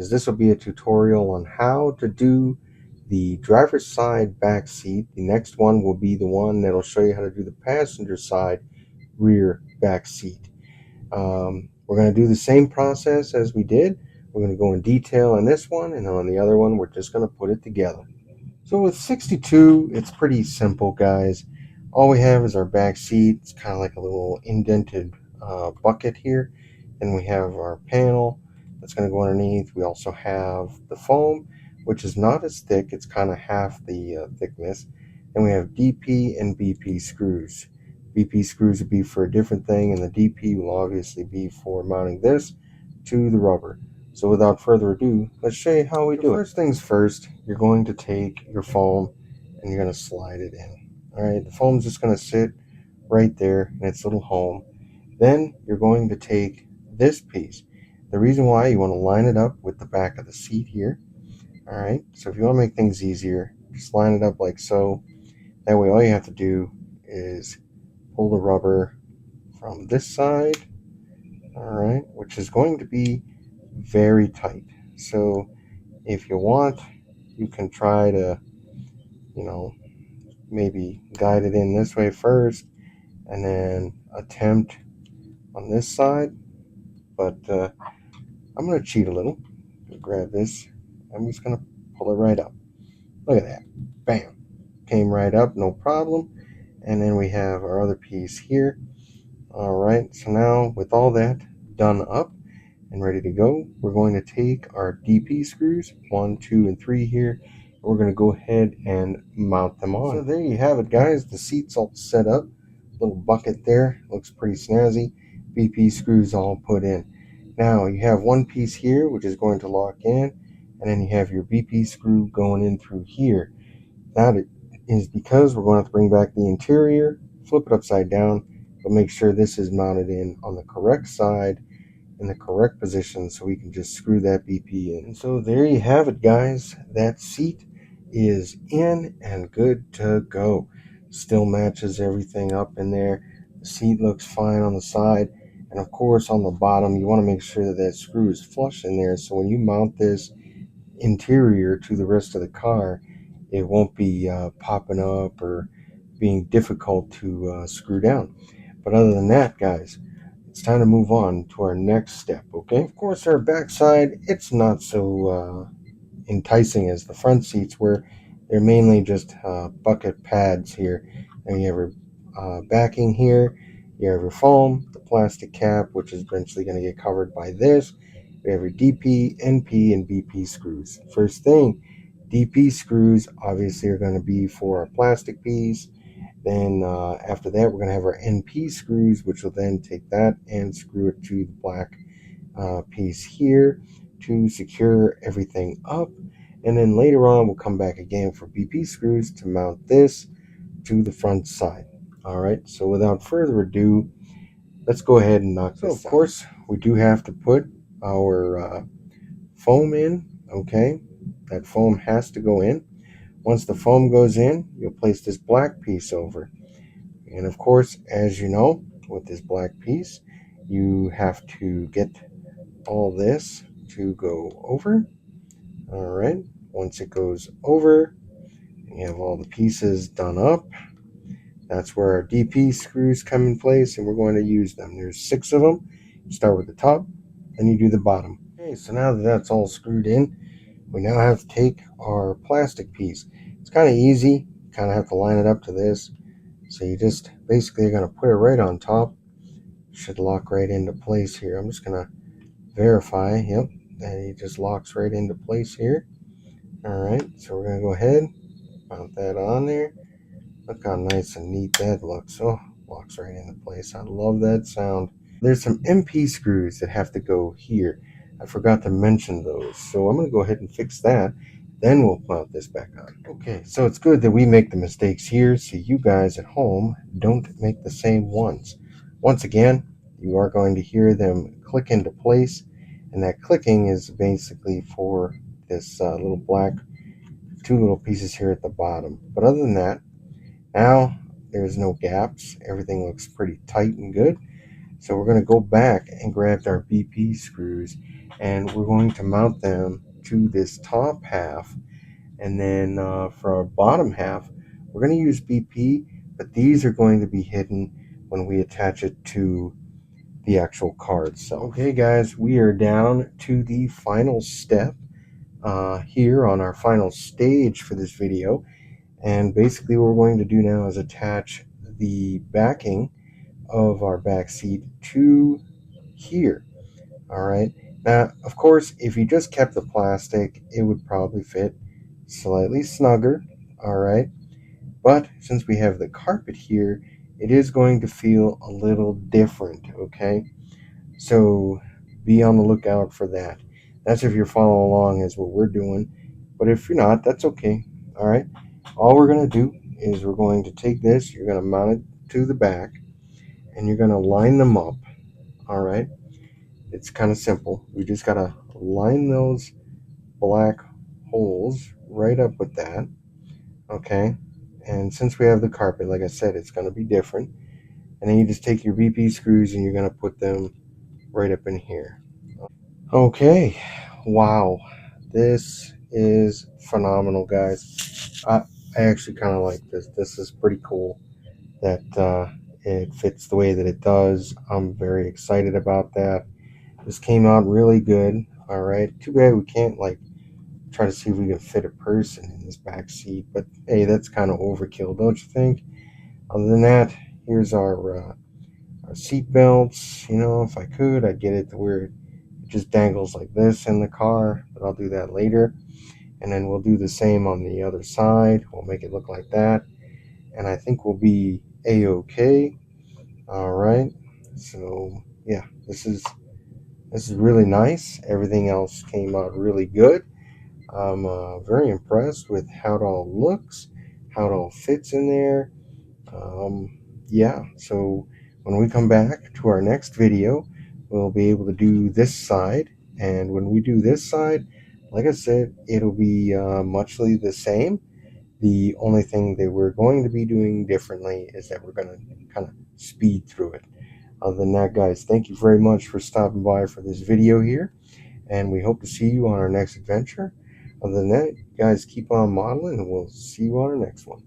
This will be a tutorial on how to do the driver's side back seat. The next one will be the one that'll show you how to do the passenger side rear back seat. We're going to do the same process as we did. We're going to go in detail on this one, and on the other one we're just going to put it together. So with 62, it's pretty simple, guys. All we have is our back seat. It's kind of like a little indented bucket here. Then we have our panel that's going to go underneath. We also have the foam, which is not as thick. It's kind of half the thickness. And we have DP and BP screws. BP screws would be for a different thing, and the DP will obviously be for mounting this to the rubber. So without further ado, let's show you how we do it. First things first, you're going to take your foam and you're going to slide it in. All right, the foam's just going to sit right there in its little home. Then you're going to take this piece. The reason why, you want to line it up with the back of the seat here. All right, so if you want to make things easier, just line it up like so. That way all you have to do is pull the rubber from this side, all right, which is going to be very tight. So if you want, you can try to, maybe guide it in this way first and then attempt on this side. But I'm going to cheat a little. Grab this. I'm just going to pull it right up. Look at that. Bam. Came right up, no problem. And then we have our other piece here. All right. So now with all that done up and ready to go, we're going to take our DP screws, 1, 2, and 3 here. We're going to go ahead and mount them on. So there you have it, guys. The seat's all set up. Little bucket there. Looks pretty snazzy. BP screws all put in. Now you have one piece here, which is going to lock in. And then you have your BP screw going in through here. That is because we're going to have to bring back the interior, flip it upside down, but make sure this is mounted in on the correct side in the correct position so we can just screw that BP in. And so there you have it, guys. That seat is in and good to go. Still matches everything up in there. The seat looks fine on the side, and of course on the bottom you want to make sure that that screw is flush in there, so when you mount this interior to the rest of the car, it won't be popping up or being difficult to screw down. But other than that, guys, it's time to move on to our next step, okay? Of course, our backside, it's not so enticing as the front seats, where they're mainly just bucket pads here. And you have your backing here, you have your foam, the plastic cap, which is eventually going to get covered by this. We have your DP, NP, and BP screws. First thing, DP screws obviously are going to be for our plastic piece. Then after that, we're going to have our NP screws, which will then take that and screw it to the black piece here to secure everything up. And then later on, we'll come back again for BP screws to mount this to the front side. All right, so without further ado, let's go ahead and knock this out. So, of course, we do have to put our foam in, okay? That foam has to go in. Once the foam goes in, you'll place this black piece over. And of course, as you know, with this black piece, you have to get all this to go over. All right, once it goes over, you have all the pieces done up. That's where our DP screws come in place, and we're going to use them. There's 6 of them. You start with the top, then you do the bottom. Okay, so now that that's all screwed in, we now have to take our plastic piece. It's kind of easy. You kind of have to line it up to this. So you just basically are going to put it right on top. Should lock right into place here. I'm just going to verify, yep, that it just locks right into place here. All right, so we're going to go ahead, mount that on there. Look how nice and neat that looks. Oh, locks right into place. I love that sound. There's some MP screws that have to go here. I forgot to mention those, so I'm going to go ahead and fix that. Then we'll mount this back on. Okay, so it's good that we make the mistakes here so you guys at home don't make the same ones. Once again, you are going to hear them click into place, and that clicking is basically for this little black 2 little pieces here at the bottom. But other than that, now there's no gaps. Everything looks pretty tight and good. So we're going to go back and grab our BP screws and we're going to mount them to this top half. And then for our bottom half, we're going to use BP, but these are going to be hidden when we attach it to the actual card. So, okay guys, we are down to the final step here on our final stage for this video. And basically what we're going to do now is attach the backing of our back seat to here. All right. Now, of course, if you just kept the plastic, it would probably fit slightly snugger. All right. But since we have the carpet here, it is going to feel a little different. Okay. So be on the lookout for that. That's if you're following along as what we're doing. But if you're not, that's okay. All right. All we're going to do is we're going to take this, you're going to mount it to the back, and you're going to line them up. All right. It's kind of simple. We just got to line those black holes right up with that. Okay. And since we have the carpet, like I said, it's going to be different. And then you just take your BP screws and you're going to put them right up in here. Okay. Wow. This is phenomenal, guys. I actually kind of like this. This is pretty cool that it fits the way that it does. I'm very excited about that. This came out really good. All right. Too bad we can't like try to see if we can fit a person in this back seat, but hey, that's kind of overkill, don't you think? Other than that, here's our seat belts. You know, if I could, I'd get it to where it just dangles like this in the car, but I'll do that later. And then we'll do the same on the other side. We'll make it look like that, and I think we'll be a-okay. All right. So yeah, this is really nice. Everything else came out really good. I'm very impressed with how it all looks, how it all fits in there. Yeah, so when we come back to our next video, we'll be able to do this side. And when we do this side, like I said, it'll be muchly the same. The only thing that we're going to be doing differently is that we're going to kind of speed through it. Other than that, guys, thank you very much for stopping by for this video here, and we hope to see you on our next adventure. Other than that, guys, keep on modeling, and we'll see you on our next one.